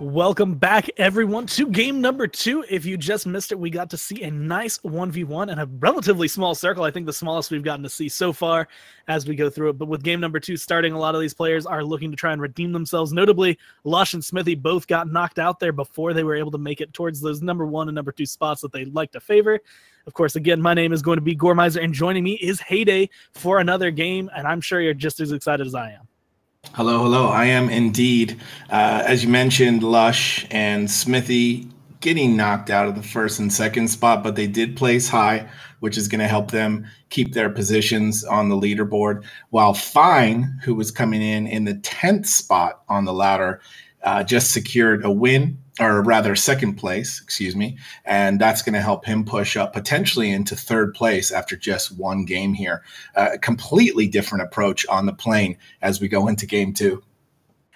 Welcome back, everyone, to game number 2. If you just missed it, we got to see a nice 1v1 and a relatively small circle. I think the smallest we've gotten to see so far as we go through it. But with game number 2 starting, a lot of these players are looking to try and redeem themselves. Notably, Lush and Smithy both got knocked out there before they were able to make it towards those number 1 and number 2 spots that they'd like to favor. Of course, again, my name is going to be Gormizer, and joining me is Heyday for another game, and I'm sure you're just as excited as I am. Hello, hello. I am indeed. As you mentioned, Lush and Smithy getting knocked out of the first and second spot, but they did place high, which is going to help them keep their positions on the leaderboard, while Fine, who was coming in the 10th spot on the ladder, just secured a win, or rather second place, excuse me, and that's going to help him push up potentially into third place after just one game here. A completely different approach on the plane as we go into game 2.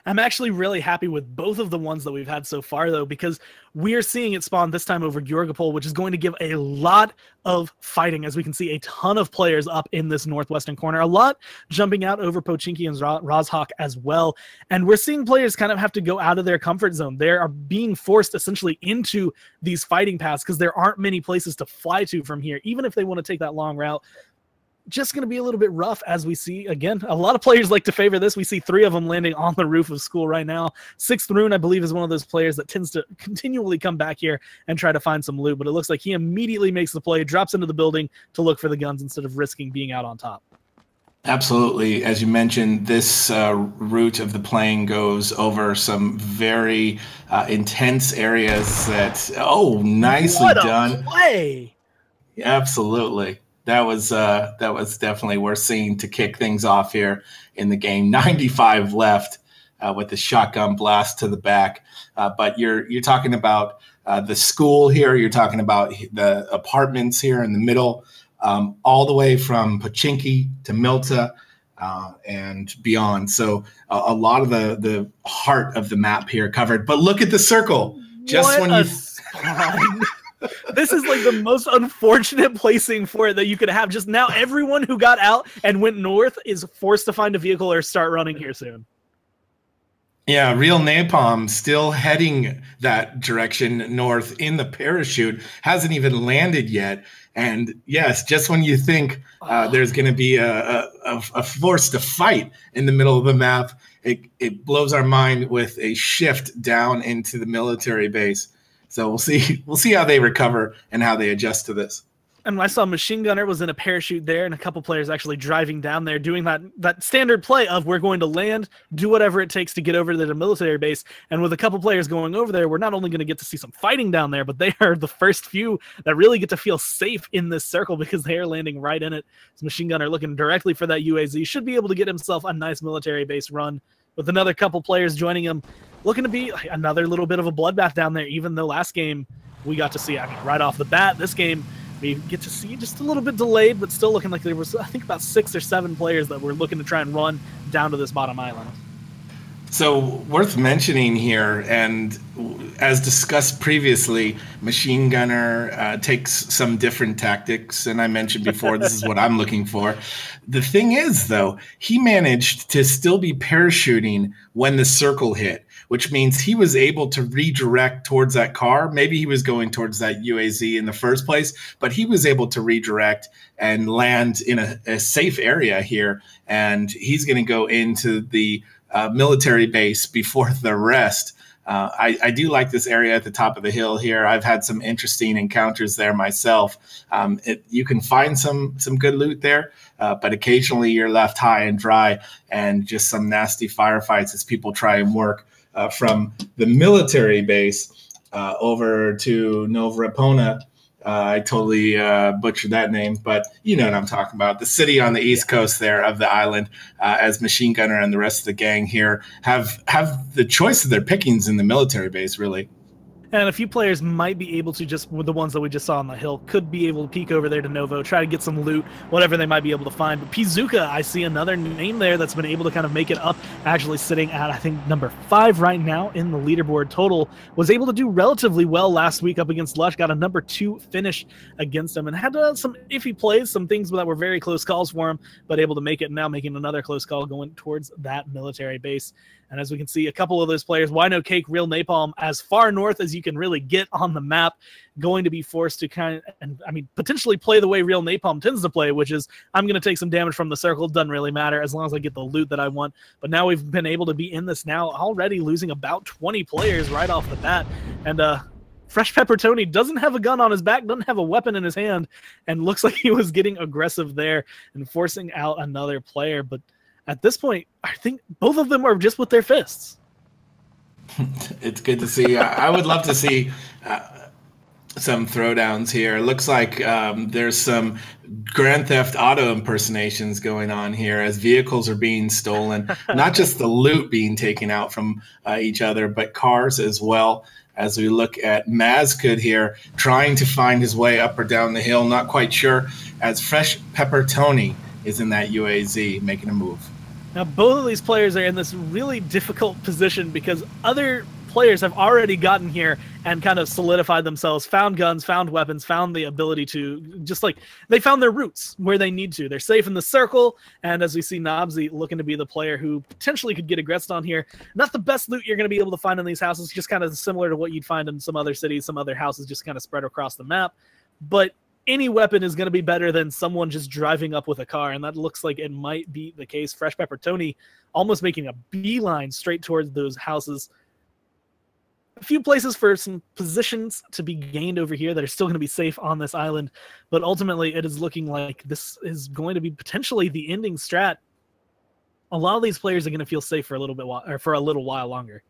I'm actually really happy with both of the ones that we've had so far, though, because we are seeing it spawn this time over Georgopol, which is going to give a lot of fighting, as we can see a ton of players up in this northwestern corner, a lot jumping out over Pochinki and Rozhok as well. And we're seeing players kind of have to go out of their comfort zone. They are being forced essentially into these fighting paths because there aren't many places to fly to from here, even if they want to take that long route. Just going to be a little bit rough, as we see, again, a lot of players like to favor this. We see 3 of them landing on the roof of school right now. Sixth Rune, I believe, is one of those players that tends to continually come back here and try to find some loot, but it looks like he immediately makes the play, drops into the building to look for the guns instead of risking being out on top. Absolutely. As you mentioned, this route of the plane goes over some very intense areas that, nicely done. Play! Absolutely. That was definitely worth seeing to kick things off here in the game. 95 left with the shotgun blast to the back. But you're talking about the school here. You're talking about the apartments here in the middle, all the way from Pochinki to Milta and beyond. So a lot of the heart of the map here covered. But look at the circle. Just when you. This is like the most unfortunate placing for it that you could have. Just now, everyone who got out and went north is forced to find a vehicle or start running here soon. Yeah, Real Napalm still heading that direction north in the parachute. Hasn't even landed yet. And yes, just when you think there's going to be a force to fight in the middle of the map, it blows our mind with a shift down into the military base. So we'll see how they recover and how they adjust to this. And I saw Machine Gunner was in a parachute there, and a couple players actually driving down there, doing that standard play of we're going to land, do whatever it takes to get over to the military base. And with a couple players going over there, we're not only going to get to see some fighting down there, but they are the first few that really get to feel safe in this circle because they are landing right in it. So Machine Gunner looking directly for that UAZ, should be able to get himself a nice military base run with another couple players joining him. Looking to be another little bit of a bloodbath down there, even though last game we got to see, right off the bat, this game we get to see just a little bit delayed, but still looking like there was, I think, about 6 or 7 players that were looking to try and run down to this bottom island. So worth mentioning here, and as discussed previously, Machine Gunner takes some different tactics, and I mentioned before, this is what I'm looking for. The thing is, though, he managed to still be parachuting when the circle hit, which means he was able to redirect towards that car. Maybe he was going towards that UAZ in the first place, but he was able to redirect and land in a safe area here, and he's going to go into the military base before the rest. I do like this area at the top of the hill here. I've had some interesting encounters there myself. You can find some good loot there, but occasionally you're left high and dry and just some nasty firefights as people try and work from the military base over to Novrepona. I totally butchered that name, but you know what I'm talking about. The city on the east coast there of the island, as Machine Gunner and the rest of the gang here have the choice of their pickings in the military base, really. And a few players might be able to, just with the ones that we just saw on the hill, could be able to peek over there to Novo, try to get some loot, whatever they might be able to find. But Pizuka, I see another name there that's been able to kind of make it up, actually sitting at, I think, number 5 right now in the leaderboard total. Was able to do relatively well last week up against Lush, got a number 2 finish against him, and had some iffy plays, some things that were very close calls for him, but able to make it, and now making another close call going towards that military base. And as we can see, a couple of those players, Wino Cake, Real Napalm, as far north as you can really get on the map, going to be forced to potentially play the way Real Napalm tends to play, which is I'm going to take some damage from the circle. Doesn't really matter as long as I get the loot that I want. But now we've been able to be in this now, already losing about 20 players right off the bat. And Fresh Pepper Tony doesn't have a gun on his back, doesn't have a weapon in his hand, and looks like he was getting aggressive there and forcing out another player. But at this point, I think both of them are just with their fists. It's good to see. I would love to see some throwdowns here. It looks like there's some Grand Theft Auto impersonations going on here as vehicles are being stolen. Not just the loot being taken out from each other, but cars as well. As we look at Mazkud here, trying to find his way up or down the hill, not quite sure, as Fresh Pepper Tony is in that UAZ making a move. Now, both of these players are in this really difficult position because other players have already gotten here and kind of solidified themselves, found guns, found weapons, found the ability to they found their roots where they need to. They're safe in the circle, and as we see Nobsy looking to be the player who potentially could get aggressed on here. Not the best loot you're going to be able to find in these houses, just kind of similar to what you'd find in some other cities, some other houses just kind of spread across the map. But any weapon is going to be better than someone just driving up with a car, and that looks like it might be the case. Fresh Pepper Tony almost making a beeline straight towards those houses. A few places for some positions to be gained over here that are still going to be safe on this island, but ultimately it is looking like this is going to be potentially the ending strat. A lot of these players are going to feel safe for a little while longer.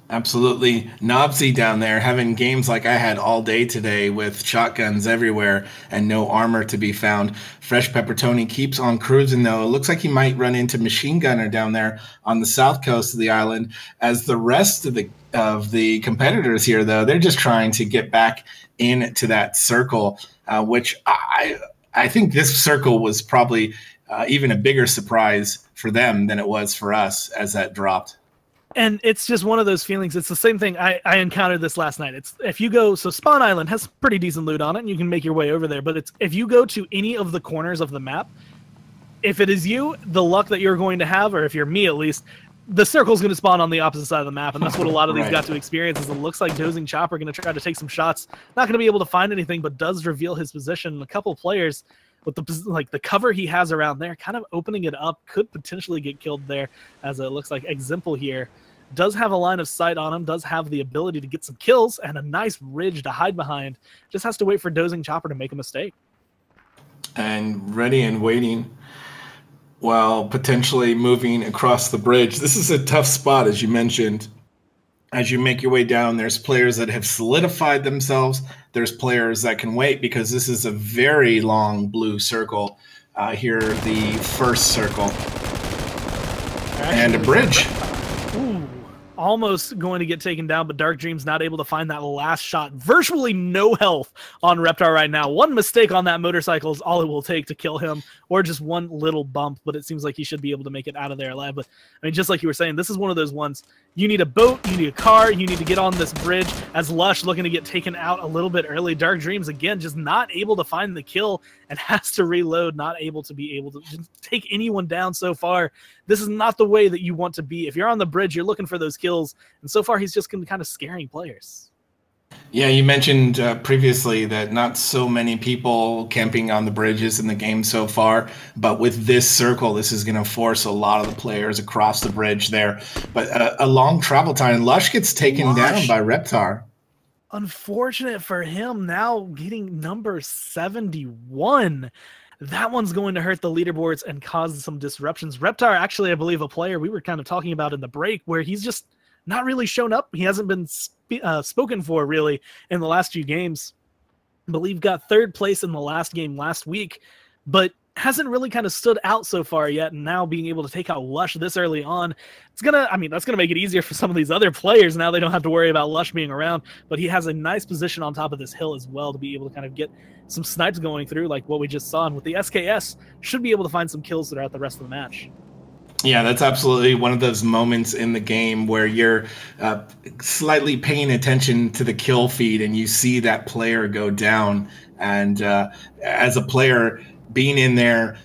Absolutely. Nobsy down there having games like I had all day today with shotguns everywhere and no armor to be found. Fresh Pepper Tony keeps on cruising, though. It looks like he might run into Machine Gunner down there on the south coast of the island. As the rest of the competitors here, though, they're just trying to get back into that circle, which I think this circle was probably even a bigger surprise for them than it was for us as that dropped. And it's just one of those feelings. It's the same thing. I encountered this last night. It's if you go, so Spawn Island has pretty decent loot on it, and you can make your way over there. But it's if you go to any of the corners of the map, if it is you, the luck that you're going to have, or if you're me at least, the circle's going to spawn on the opposite side of the map, and that's what a lot of these got to experience. Is it looks like Dozing Chopper going to try to take some shots. Not going to be able to find anything, but does reveal his position. A couple players with the cover he has around there, kind of opening it up, could potentially get killed there. As it looks like Example here does have a line of sight on him, does have the ability to get some kills and a nice ridge to hide behind. Just has to wait for Dozing Chopper to make a mistake. And ready and waiting while potentially moving across the bridge. This is a tough spot, as you mentioned. As you make your way down, there's players that have solidified themselves. There's players that can wait because this is a very long blue circle. Here, the first circle. And a bridge. Almost going to get taken down, but Dark Dream's not able to find that last shot. Virtually no health on Reptar right now. One mistake on that motorcycle is all it will take to kill him, or just one little bump, but it seems like he should be able to make it out of there alive. But, I mean, just like you were saying, this is one of those ones. You need a boat, you need a car, you need to get on this bridge. As Lush looking to get taken out a little bit early. Dark Dreams, again, just not able to find the kill and has to reload, not able to be able to just take anyone down so far. This is not the way that you want to be. If you're on the bridge, you're looking for those kills, and so far he's just been kind of scaring players. Yeah, you mentioned previously that not so many people camping on the bridges in the game so far, but with this circle, this is going to force a lot of the players across the bridge there. But a long travel time. Lush gets taken down by Reptar. Unfortunate for him, now getting number 71. That one's going to hurt the leaderboards and cause some disruptions. Reptar, actually, I believe, a player we were kind of talking about in the break, where he's just not really shown up. He hasn't been spoken for, really, in the last few games. I believe got third place in the last game last week, but hasn't really kind of stood out so far yet. And now being able to take out Lush this early on, it's gonna, I mean, that's gonna make it easier for some of these other players. Now they don't have to worry about Lush being around, but he has a nice position on top of this hill as well to be able to kind of get some snipes going through, like what we just saw. And with the SKS, should be able to find some kills throughout the rest of the match. Yeah, that's absolutely one of those moments in the game where you're slightly paying attention to the kill feed and you see that player go down. And as a player being in there,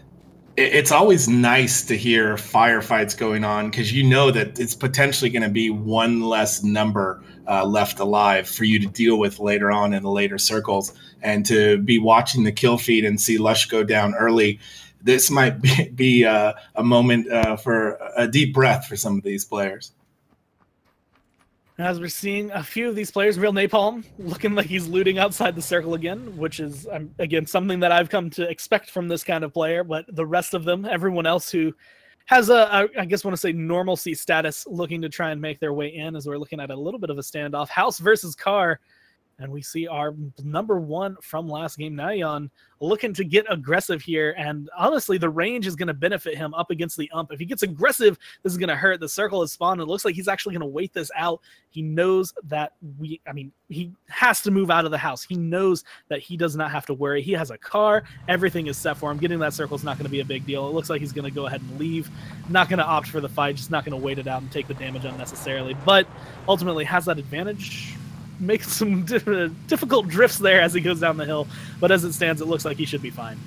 It's always nice to hear firefights going on because you know that it's potentially going to be one less number left alive for you to deal with later on in the later circles. And to be watching the kill feed and see Lush go down early, this might be a moment for a deep breath for some of these players. As we're seeing a few of these players, Real Napalm looking like he's looting outside the circle again, which is, again, something that I've come to expect from this kind of player. But the rest of them, everyone else who has I guess want to say normalcy status, looking to try and make their way in, as we're looking at a little bit of a standoff. House versus Car. And we see our number one from last game, Nayan, looking to get aggressive here. And honestly, the range is going to benefit him up against the ump. If he gets aggressive, this is going to hurt. The circle is spawned. It looks like he's actually going to wait this out. He knows that he has to move out of the house. He knows that he does not have to worry. He has a car. Everything is set for him. Getting that circle is not going to be a big deal. It looks like he's going to go ahead and leave. Not going to opt for the fight. Just not going to wait it out and take the damage unnecessarily. But ultimately has that advantage. Makes some difficult drifts there as he goes down the hill, but as it stands, it looks like he should be fine.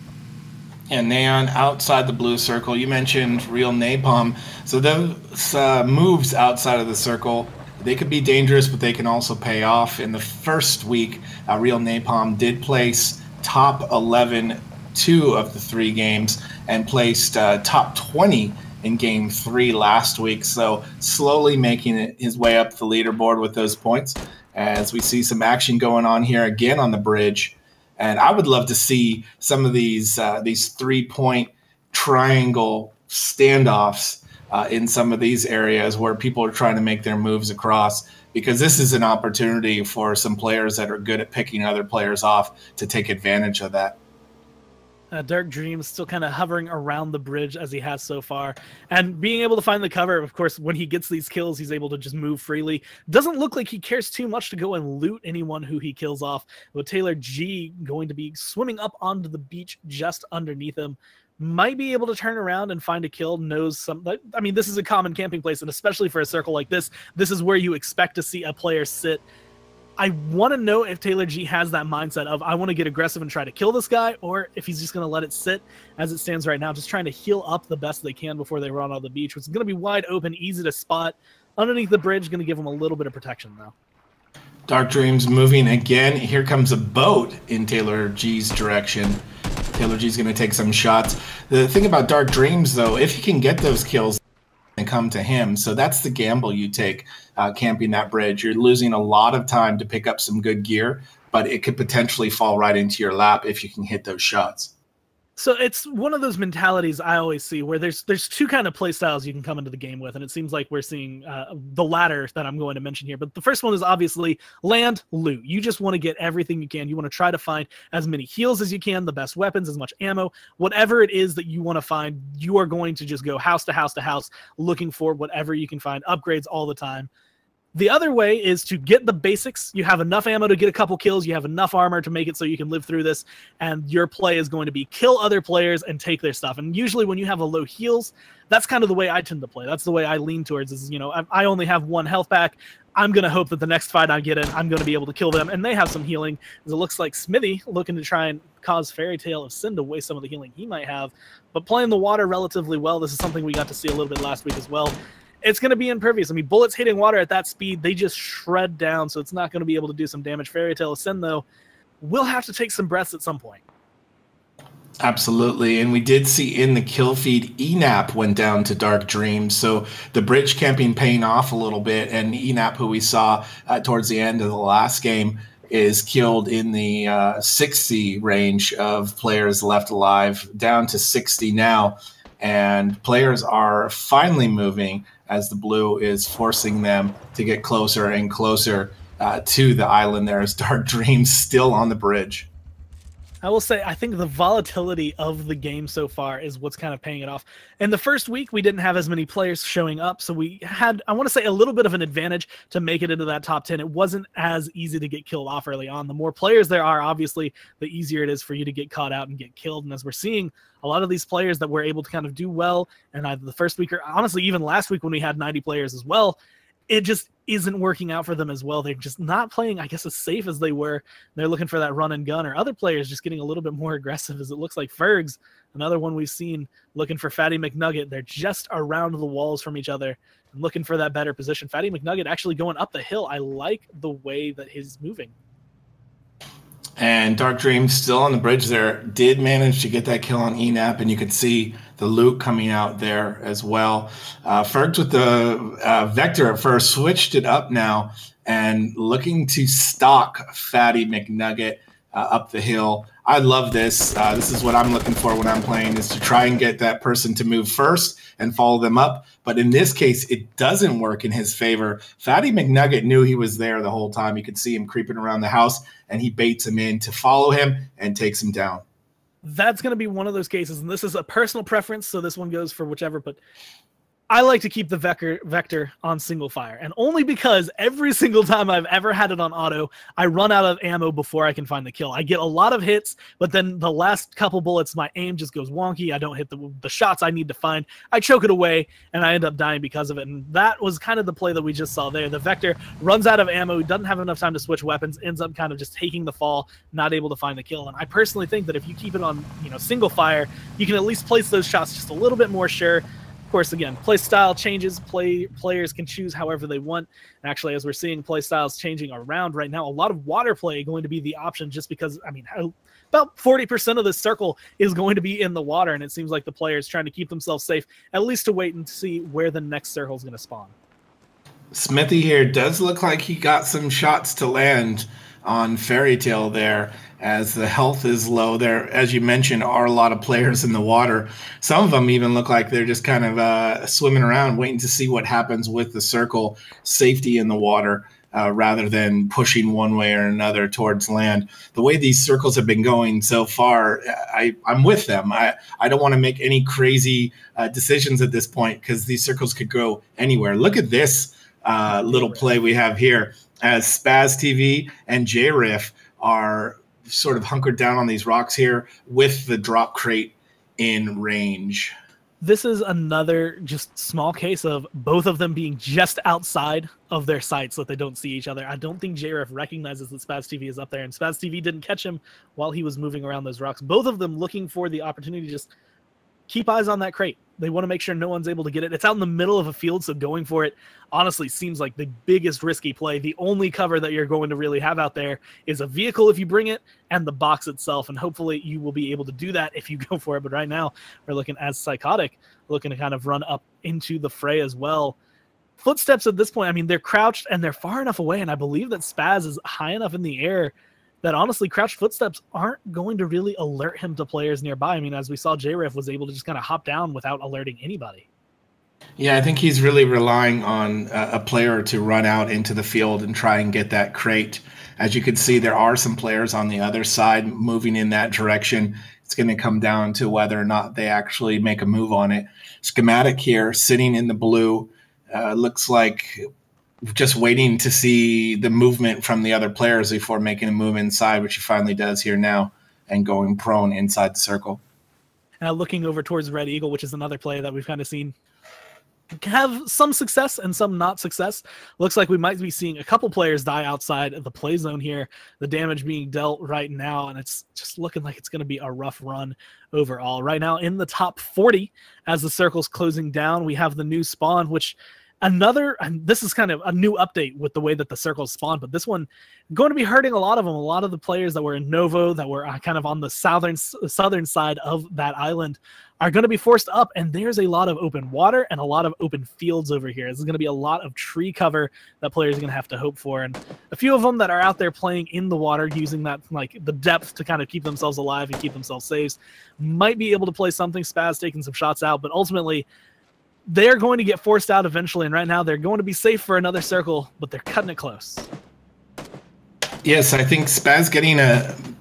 And Neon outside the blue circle. You mentioned Real Napalm. So those moves outside of the circle, they could be dangerous, but they can also pay off. In the first week, Real Napalm did place top 11 2 of the 3 games and placed top 20 in game 3 last week. So slowly making his way up the leaderboard with those points, as we see some action going on here again on the bridge. And I would love to see some of these 3-point triangle standoffs in some of these areas where people are trying to make their moves across, because this is an opportunity for some players that are good at picking other players off to take advantage of that. Dark Dreams still kind of hovering around the bridge as he has so far, and being able to find the cover. Of course, when he gets these kills, he's able to just move freely. Doesn't look like he cares too much to go and loot anyone who he kills off. With Taylor G going to be swimming up onto the beach just underneath him, might be able to turn around and find a kill. Knows some. I mean, this is a common camping place, and especially for a circle like this, this is where you expect to see a player sit. I want to know if Taylor G has that mindset of, I want to get aggressive and try to kill this guy, or if he's just going to let it sit as it stands right now, just trying to heal up the best they can before they run on the beach, which is going to be wide open, easy to spot. Underneath the bridge, going to give him a little bit of protection, though. Dark Dreams moving again. Here comes a boat in Taylor G's direction. Taylor G's going to take some shots. The thing about Dark Dreams, though, if he can get those kills, and come to him. So that's the gamble you take camping that bridge. You're losing a lot of time to pick up some good gear, but it could potentially fall right into your lap if you can hit those shots. So it's one of those mentalities I always see where there's 2 kind of play styles you can come into the game with, and it seems like we're seeing the latter that I'm going to mention here. But the first one is obviously land, loot. You just want to get everything you can. You want to try to find as many heals as you can, the best weapons, as much ammo, whatever it is that you want to find. You are going to just go house to house to house looking for whatever you can find, upgrades all the time. The other way is to get the basics. You have enough ammo to get a couple kills. You have enough armor to make it so you can live through this. And your play is going to be kill other players and take their stuff. And usually when you have a low heals, that's kind of the way I tend to play. That's the way I lean towards is, you know, I only have 1 health pack. I'm going to hope that the next fight I get in, I'm going to be able to kill them. And they have some healing. As it looks like Smithy looking to try and cause Fairy Tale of Sin to waste some of the healing he might have. But playing the water relatively well, this is something we got to see a little bit last week as well. It's going to be impervious. I mean, bullets hitting water at that speed, they just shred down, so it's not going to be able to do some damage. Fairy Tale of Sin, though, will have to take some breaths at some point. Absolutely, and we did see in the kill feed, ENAP went down to Dark Dreams, so the bridge camping paying off a little bit, and ENAP, who we saw towards the end of the last game, is killed in the 60 range of players left alive, down to 60 now, and players are finally moving as the blue is forcing them to get closer and closer to the island. There is Dark Dreams still on the bridge. I will say, I think the volatility of the game so far is what's kind of paying it off. In the first week, we didn't have as many players showing up, so we had, I want to say, a little bit of an advantage to make it into that top 10. It wasn't as easy to get killed off early on. The more players there are, obviously, the easier it is for you to get caught out and get killed. And as we're seeing, a lot of these players that were able to kind of do well, and either the first week or honestly even last week when we had 90 players as well, it just isn't working out for them as well. They're just not playing, I guess, as safe as they were. They're looking for that run and gun, or other players just getting a little bit more aggressive, as it looks like Fergs, another one we've seen, looking for Fatty McNugget. They're just around the walls from each other and looking for that better position. Fatty McNugget actually going up the hill. I like the way that he's moving. And Dark Dream still on the bridge there, did manage to get that kill on ENAP, and you could see the loot coming out there as well. Fergs with the Vector at first, switched it up now, and looking to stalk Fatty McNugget up the hill. I love this. This is what I'm looking for when I'm playing, is to try and get that person to move first and follow them up. But in this case, it doesn't work in his favor. Fatty McNugget knew he was there the whole time. You could see him creeping around the house, and he baits him in to follow him and takes him down. That's going to be one of those cases, and this is a personal preference, so this one goes for whichever, but I like to keep the Vector on single fire, and only because every single time I've ever had it on auto, I run out of ammo before I can find the kill. I get a lot of hits, but then the last couple bullets, my aim just goes wonky. I don't hit the shots I need to find. I choke it away, and I end up dying because of it, and that was kind of the play that we just saw there. The Vector runs out of ammo, doesn't have enough time to switch weapons, ends up kind of just taking the fall, not able to find the kill. And I personally think that if you keep it on, single fire, you can at least place those shots just a little bit more sure. Of course, again, play style changes. Players can choose however they want. And actually, as we're seeing play styles changing around right now, a lot of water play going to be the option, just because, about 40% of this circle is going to be in the water, and it seems like the players trying to keep themselves safe, at least to wait and see where the next circle is going to spawn. Smithy here does look like he got some shots to land on Fairy Tale there, as the health is low. There, as you mentioned, are a lot of players in the water. Some of them even look like they're just kind of swimming around, waiting to see what happens with the circle safety in the water, rather than pushing one way or another towards land. The way these circles have been going so far, I'm with them. I don't want to make any crazy decisions at this point, because these circles could go anywhere. Look at this little play we have here, as Spaz TV and JRiff are sort of hunkered down on these rocks here with the drop crate in range. This is another just small case of both of them being just outside of their sights so that they don't see each other. I don't think JRF recognizes that Spaz TV is up there, and Spaz TV didn't catch him while he was moving around those rocks. Both of them looking for the opportunity to just keep eyes on that crate. They want to make sure no one's able to get it. It's out in the middle of a field, so going for it honestly seems like the biggest risky play. The only cover that you're going to really have out there is a vehicle if you bring it, and the box itself, and hopefully you will be able to do that if you go for it. But right now, we're looking as Psychotic, looking to kind of run up into the fray as well. Footsteps at this point, they're crouched and they're far enough away, and I believe that Spaz is high enough in the air that honestly crouched footsteps aren't going to really alert him to players nearby. As we saw, JRiff was able to just kind of hop down without alerting anybody. Yeah, I think he's really relying on a player to run out into the field and try and get that crate. As you can see, there are some players on the other side moving in that direction. It's going to come down to whether or not they actually make a move on it. Schematic here, sitting in the blue, looks like just waiting to see the movement from the other players before making a move inside, which he finally does here now, and going prone inside the circle. Looking over towards Red Eagle, which is another play that we've kind of seen have some success and some not success. Looks like we might be seeing a couple players die outside of the play zone here. The damage being dealt right now, and it's just looking like it's going to be a rough run overall. Right now in the top 40, as the circle's closing down, we have the new spawn, which and this is kind of a new update with the way that the circles spawn, but this one going to be hurting a lot of them. A lot of the players that were in Novo, that were kind of on the southern side of that island, are going to be forced up, and there's a lot of open water and a lot of open fields over here. This is going to be a lot of tree cover that players are going to have to hope for, and a few of them that are out there playing in the water, using that the depth to kind of keep themselves alive and keep themselves safe, might be able to play something. Spaz taking some shots out, but ultimately they're going to get forced out eventually, and right now they're going to be safe for another circle, but they're cutting it close. Yes, I think Spaz getting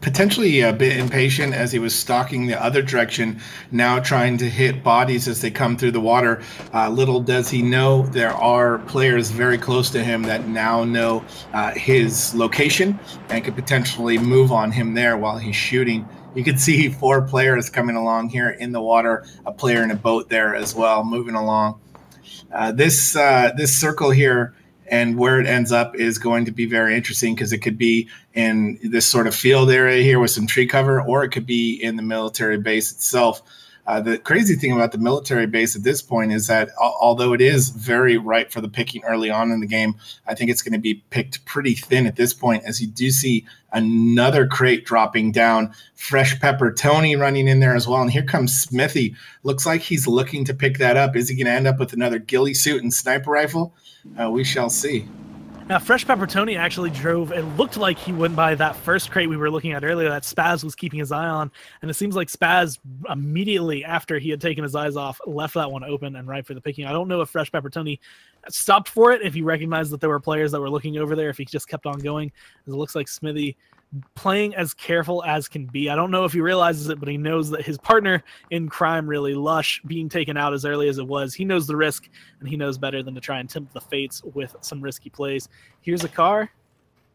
potentially a bit impatient as he was stalking the other direction, now trying to hit bodies as they come through the water. Little does he know there are players very close to him that now know his location and could potentially move on him there while he's shooting. You can see 4 players coming along here in the water, a player in a boat there as well, moving along. This circle here And where it ends up is going to be very interesting because it could be in this sort of field area here with some tree cover, or it could be in the military base itself. The crazy thing about the military base at this point is that although it is very ripe for the picking early on in the game, I think it's going to be picked pretty thin at this point, as you do see another crate dropping down. Fresh Pepper Tony running in there as well. And here comes Smithy. Looks like he's looking to pick that up. Is he going to end up with another ghillie suit and sniper rifle? We shall see. Now, Fresh Pepper Tony actually drove, it looked like he went by that first crate we were looking at earlier that Spaz was keeping his eye on, and it seems like Spaz, immediately after he had taken his eyes off, left that one open and ripe for the picking. I don't know if Fresh Pepper Tony stopped for it, if he recognized that there were players that were looking over there, if he just kept on going. It looks like Smithy playing as careful as can be. I don't know if he realizes it, but he knows that his partner in crime, really, Lush, being taken out as early as it was, he knows the risk, and he knows better than to try and tempt the fates with some risky plays. Here's a car,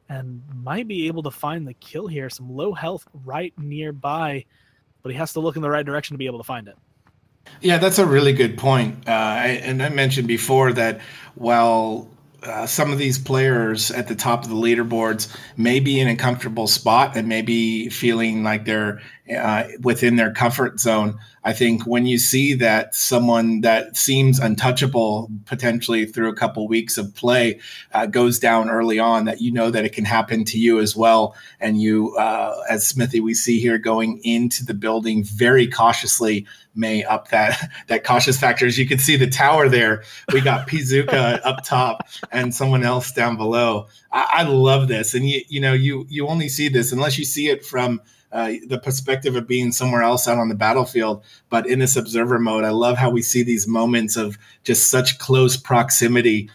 and might be able to find the kill here. Some low health right nearby, but he has to look in the right direction to be able to find it. Yeah, that's a really good point. I mentioned before that while some of these players at the top of the leaderboards may be in a comfortable spot and maybe feeling like they're within their comfort zone, I think when you see that someone that seems untouchable potentially through a couple weeks of play goes down early on, that you know that it can happen to you as well. And you, as Smithy, we see here going into the building very cautiously, may up that cautious factor. As you can see the tower there, we got Pizuka up top and someone else down below. I love this. And you only see this unless you see it from the perspective of being somewhere else out on the battlefield. But in this observer mode, I love how we see these moments of just such close proximity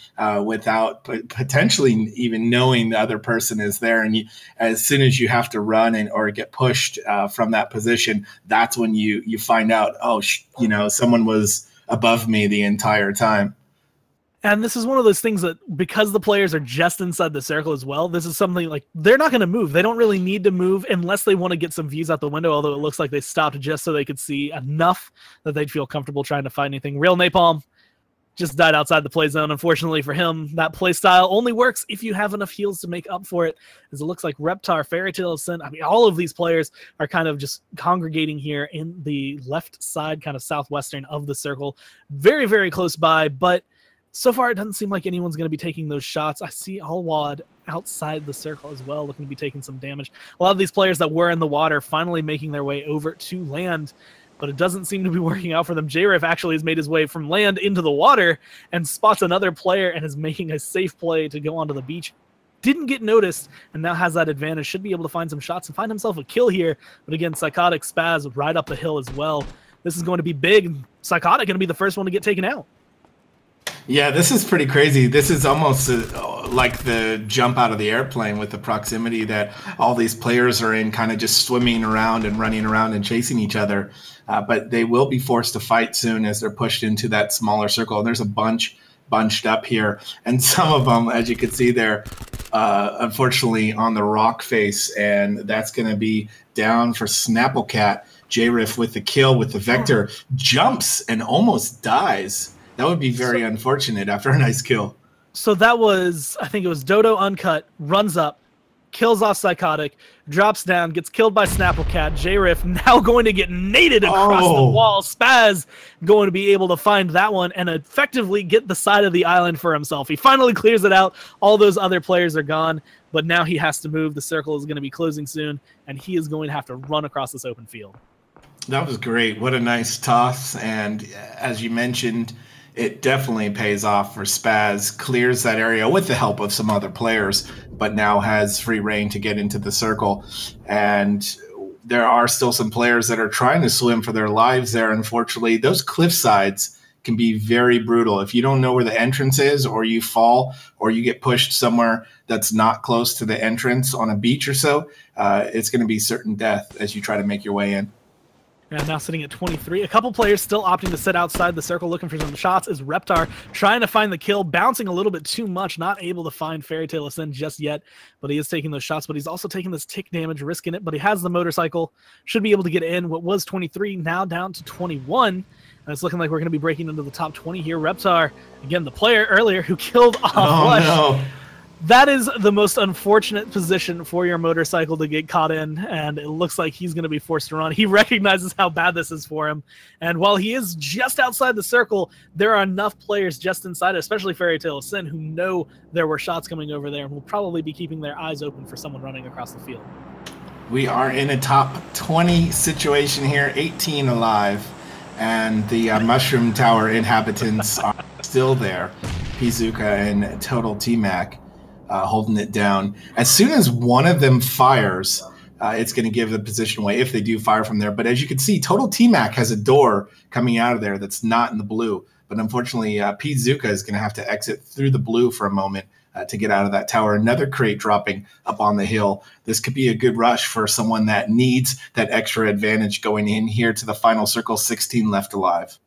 without potentially even knowing the other person is there. And as soon as you have to run or get pushed from that position, that's when you find out, someone was above me the entire time. And this is one of those things that, because the players are just inside the circle as well, this is something like they're not going to move. They don't really need to move unless they want to get some views out the window, although it looks like they stopped just so they could see enough that they'd feel comfortable trying to find anything. Real Napalm just died outside the play zone. Unfortunately for him, that play style only works if you have enough heals to make up for it, as it looks like Reptar, Fairy Tale of Sin, all of these players are kind of just congregating here in the left side, kind of southwestern of the circle. Very, very close by, but so far, it doesn't seem like anyone's going to be taking those shots. I see Alwad outside the circle as well, looking to be taking some damage. A lot of these players that were in the water finally making their way over to land, but it doesn't seem to be working out for them. J-Riff actually has made his way from land into the water and spots another player and is making a safe play to go onto the beach. Didn't get noticed and now has that advantage. Should be able to find some shots and find himself a kill here. But again, Psychotic Spaz right up the hill as well. This is going to be big. Psychotic going to be the first one to get taken out. Yeah, this is pretty crazy. This is almost like the jump out of the airplane with the proximity that all these players are in, kind of just swimming around and running around and chasing each other. But they will be forced to fight soon as they're pushed into that smaller circle. And there's a bunched up here. And some of them, as you can see there, unfortunately on the rock face. And that's going to be down for Snapplecat. J-Riff with the kill with the Vector. Jumps and almost dies. That would be very unfortunate after a nice kill. So that was, I think it was Dodo Uncut, runs up, kills off Psychotic, drops down, gets killed by Snapplecat. J-Riff now going to get naded across the wall. Spaz going to be able to find that one and effectively get the side of the island for himself. He finally clears it out. All those other players are gone, but now he has to move. The circle is going to be closing soon, and he is going to have to run across this open field. That was great. What a nice toss. And as you mentioned, it definitely pays off for Spaz. Clears that area with the help of some other players, but now has free reign to get into the circle. And there are still some players that are trying to swim for their lives there. Unfortunately, those cliff sides can be very brutal. If you don't know where the entrance is, or you fall, or you get pushed somewhere that's not close to the entrance on a beach or so, it's going to be certain death as you try to make your way in. And now sitting at 23. A couple players still opting to sit outside the circle looking for some shots is Reptar trying to find the kill, bouncing a little bit too much, not able to find Fairy Tale Ascend just yet, but he is taking those shots, but he's also taking this tick damage, risking it, but he has the motorcycle, should be able to get in. What was 23, now down to 21. And it's looking like we're going to be breaking into the top 20 here. Reptar, again, the player earlier who killed off Lush. No. That is the most unfortunate position for your motorcycle to get caught in, and it looks like he's going to be forced to run. He recognizes how bad this is for him, and while he is just outside the circle, there are enough players just inside, especially Fairy Tale of Sin, who know there were shots coming over there and will probably be keeping their eyes open for someone running across the field. We are in a top 20 situation here, 18 alive, and the Mushroom Tower inhabitants are still there. Pizooka and Total T-Mac. Holding it down. As soon as one of them fires, it's going to give the position away if they do fire from there. But as you can see, Total T-Mac has a door coming out of there that's not in the blue. But unfortunately, Pizooka is going to have to exit through the blue for a moment to get out of that tower. Another crate dropping up on the hill. This could be a good rush for someone that needs that extra advantage going in here to the final circle, 16 left alive.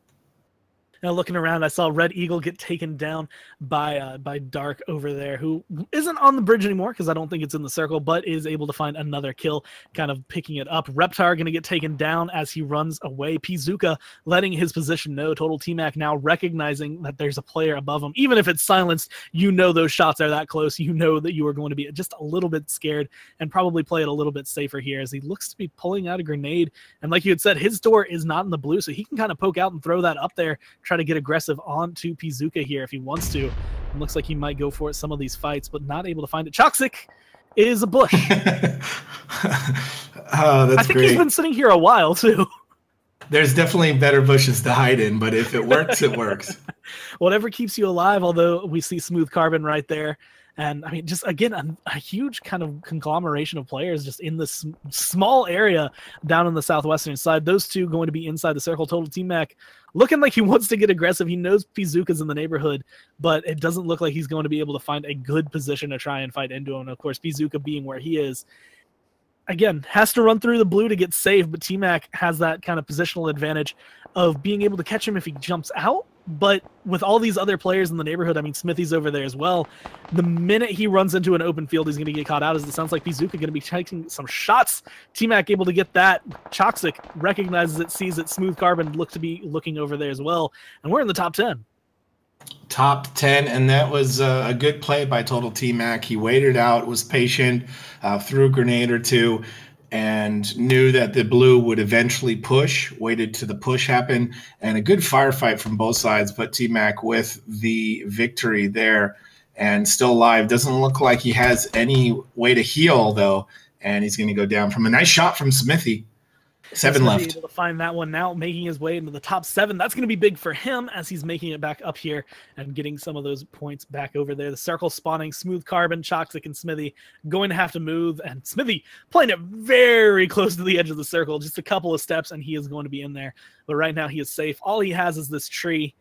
Now looking around, I saw Red Eagle get taken down by Dark over there, who isn't on the bridge anymore because I don't think it's in the circle, but is able to find another kill, kind of picking it up. Reptar going to get taken down as he runs away. Pizooka letting his position know. Total T-Mac now recognizing that there's a player above him. Even if it's silenced, you know those shots are that close. You know that you are going to be just a little bit scared and probably play it a little bit safer here as he looks to be pulling out a grenade. And like you had said, his door is not in the blue, so he can kind of poke out and throw that up there, try to get aggressive onto Pizooka here if he wants to. It looks like he might go for it some of these fights, but not able to find it. Choxic is a bush. Oh, that's I think great. He's been sitting here a while too. There's definitely better bushes to hide in, but if it works, it works. Whatever keeps you alive, although we see Smooth Carbon right there. And I mean, just again, a huge kind of conglomeration of players just in this small area down on the southwestern side. Those two going to be inside the circle. Total T-Mac looking like he wants to get aggressive. He knows Pizooka's in the neighborhood, but it doesn't look like he's going to be able to find a good position to try and fight into him. And of course, Pizooka being where he is, again, has to run through the blue to get safe, but T-Mac has that kind of positional advantage of being able to catch him if he jumps out. But with all these other players in the neighborhood, I mean, Smithy's over there as well. The minute he runs into an open field, he's going to get caught out, as it sounds like Pizooka going to be taking some shots. T-Mac able to get that. Choxic recognizes it, sees it. Smooth Carbon look to be looking over there as well. And we're in the top 10. Top 10, and that was a good play by Total T-Mac. He waited out, was patient, threw a grenade or two, and knew that the blue would eventually push, waited to the push happen, and a good firefight from both sides, but T-Mac with the victory there and still alive. Doesn't look like he has any way to heal, though, and he's going to go down from a nice shot from Smithy. 7 left. Able to find that one now, making his way into the top 7. That's going to be big for him as he's making it back up here and getting some of those points back over there. The circle spawning, Smooth Carbon, Choxic, and Smithy going to have to move, and Smithy playing it very close to the edge of the circle, just a couple of steps, and he is going to be in there. But right now he is safe. All he has is this tree,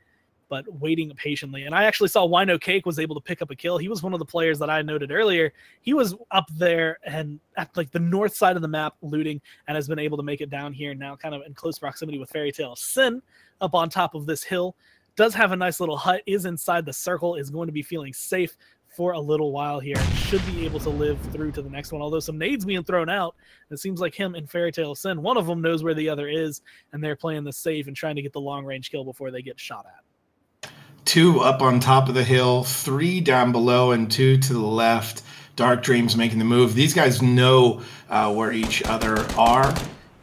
but waiting patiently. And I actually saw Wino Cake was able to pick up a kill. He was one of the players that I noted earlier. He was up there and at like the north side of the map looting and has been able to make it down here now kind of in close proximity with Fairy Tale of Sin up on top of this hill. Does have a nice little hut, is inside the circle, is going to be feeling safe for a little while here. Should be able to live through to the next one, although some nades being thrown out. It seems like him and Fairy Tale of Sin, one of them knows where the other is, and they're playing the safe and trying to get the long-range kill before they get shot at. 2 up on top of the hill, 3 down below, and 2 to the left. Dark Dreams making the move. These guys know where each other are.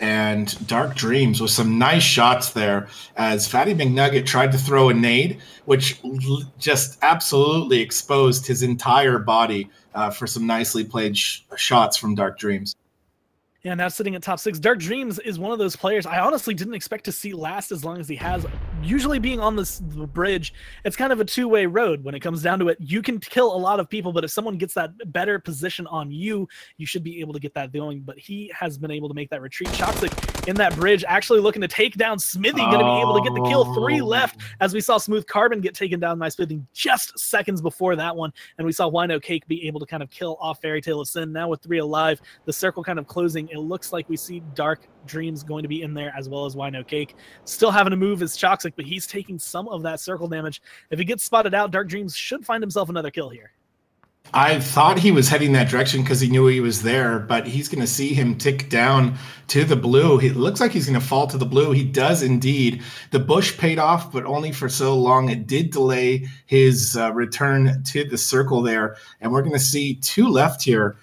And Dark Dreams with some nice shots there as Fatty McNugget tried to throw a nade, which just absolutely exposed his entire body for some nicely played shots from Dark Dreams. Yeah, now sitting at top 6. Dark Dreams is one of those players I honestly didn't expect to see last as long as he has. Usually being on the bridge, it's kind of a two-way road when it comes down to it. You can kill a lot of people, but if someone gets that better position on you, you should be able to get that going. But he has been able to make that retreat. Choxic in that bridge, actually looking to take down Smithy, going to be able to get the kill. 3 left as we saw Smooth Carbon get taken down by Smithy just seconds before that one. And we saw Wino Cake be able to kind of kill off Fairy Tale of Sin. Now with 3 alive, the circle kind of closing. It looks like we see Dark Dreams going to be in there as well as Wino Cake. Still having to move is Choxic, but he's taking some of that circle damage. If he gets spotted out, Dark Dreams should find himself another kill here. I thought he was heading that direction because he knew he was there, but he's going to see him tick down to the blue. It looks like he's going to fall to the blue. He does indeed. The bush paid off, but only for so long. It did delay his return to the circle there. And we're going to see two left here.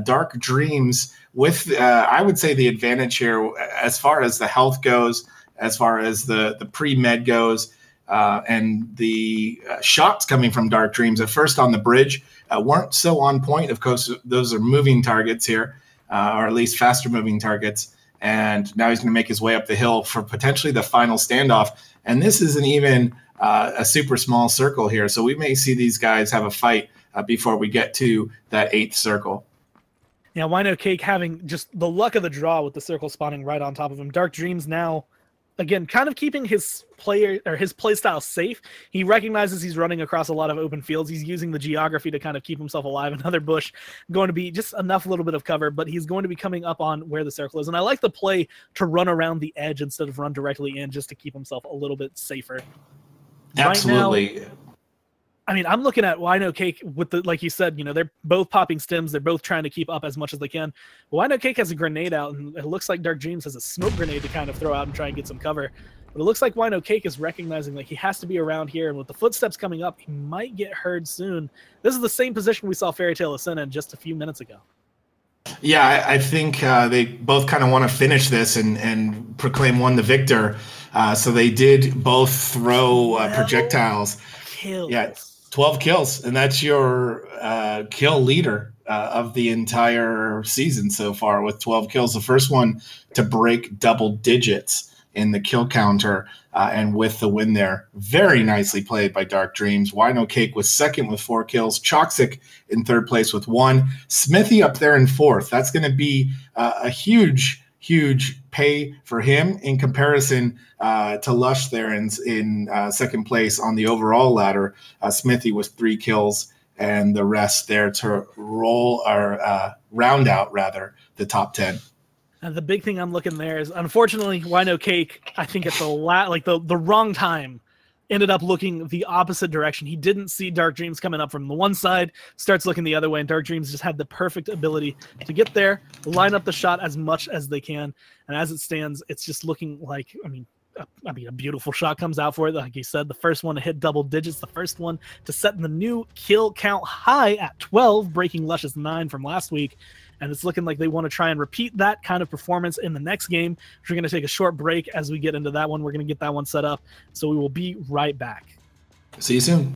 Dark Dreams with, I would say, the advantage here as far as the health goes, as far as the pre-med goes. And the shots coming from Dark Dreams at first on the bridge weren't so on point. Of course, those are moving targets here, or at least faster moving targets. And now he's going to make his way up the hill for potentially the final standoff. And this isn't even a super small circle here. So we may see these guys have a fight before we get to that 8th circle. Yeah, Wino Cake having just the luck of the draw with the circle spawning right on top of him. Dark Dreams now, again, kind of keeping his play style safe. He recognizes he's running across a lot of open fields. He's using the geography to kind of keep himself alive. Another bush going to be just enough little bit of cover, but he's going to be coming up on where the circle is. And I like the play to run around the edge instead of run directly in, just to keep himself a little bit safer. Absolutely. Right now, I mean, I'm looking at Wino Cake with the, like you said, they're both popping stims. They're both trying to keep up as much as they can. Wino Cake has a grenade out, and it looks like Dark Dreams has a smoke grenade to kind of throw out and try and get some cover. But it looks like Wino Cake is recognizing that he has to be around here, and with the footsteps coming up, he might get heard soon. This is the same position we saw Fairy Tale Ascent in just a few minutes ago. Yeah, I think they both kind of want to finish this and proclaim one the victor. So they did both throw projectiles. Kills. Yeah, 12 kills, and that's your kill leader of the entire season so far with 12 kills. The first one to break double digits in the kill counter, and with the win there. Very nicely played by Dark Dreams. Wino Cake was second with 4 kills. Choxic in third place with 1. Smithy up there in 4th. That's going to be a huge pay for him in comparison to Lush there in second place on the overall ladder. Smithy with 3 kills, and the rest there to round out the top 10. And the big thing I'm looking there is, unfortunately, Wino Cake, I think at the wrong time, ended up looking the opposite direction. He didn't see Dark Dreams coming up from the one side, starts looking the other way, and Dark Dreams just had the perfect ability to get there, line up the shot as much as they can, and as it stands, it's just looking like, I mean, a beautiful shot comes out for it. Like you said, the first one to hit double digits, the first one to set the new kill count high at 12, breaking Lush's 9 from last week. And it's looking like they want to try and repeat that kind of performance in the next game. We're going to take a short break as we get into that one. We're going to get that one set up. So we will be right back. See you soon.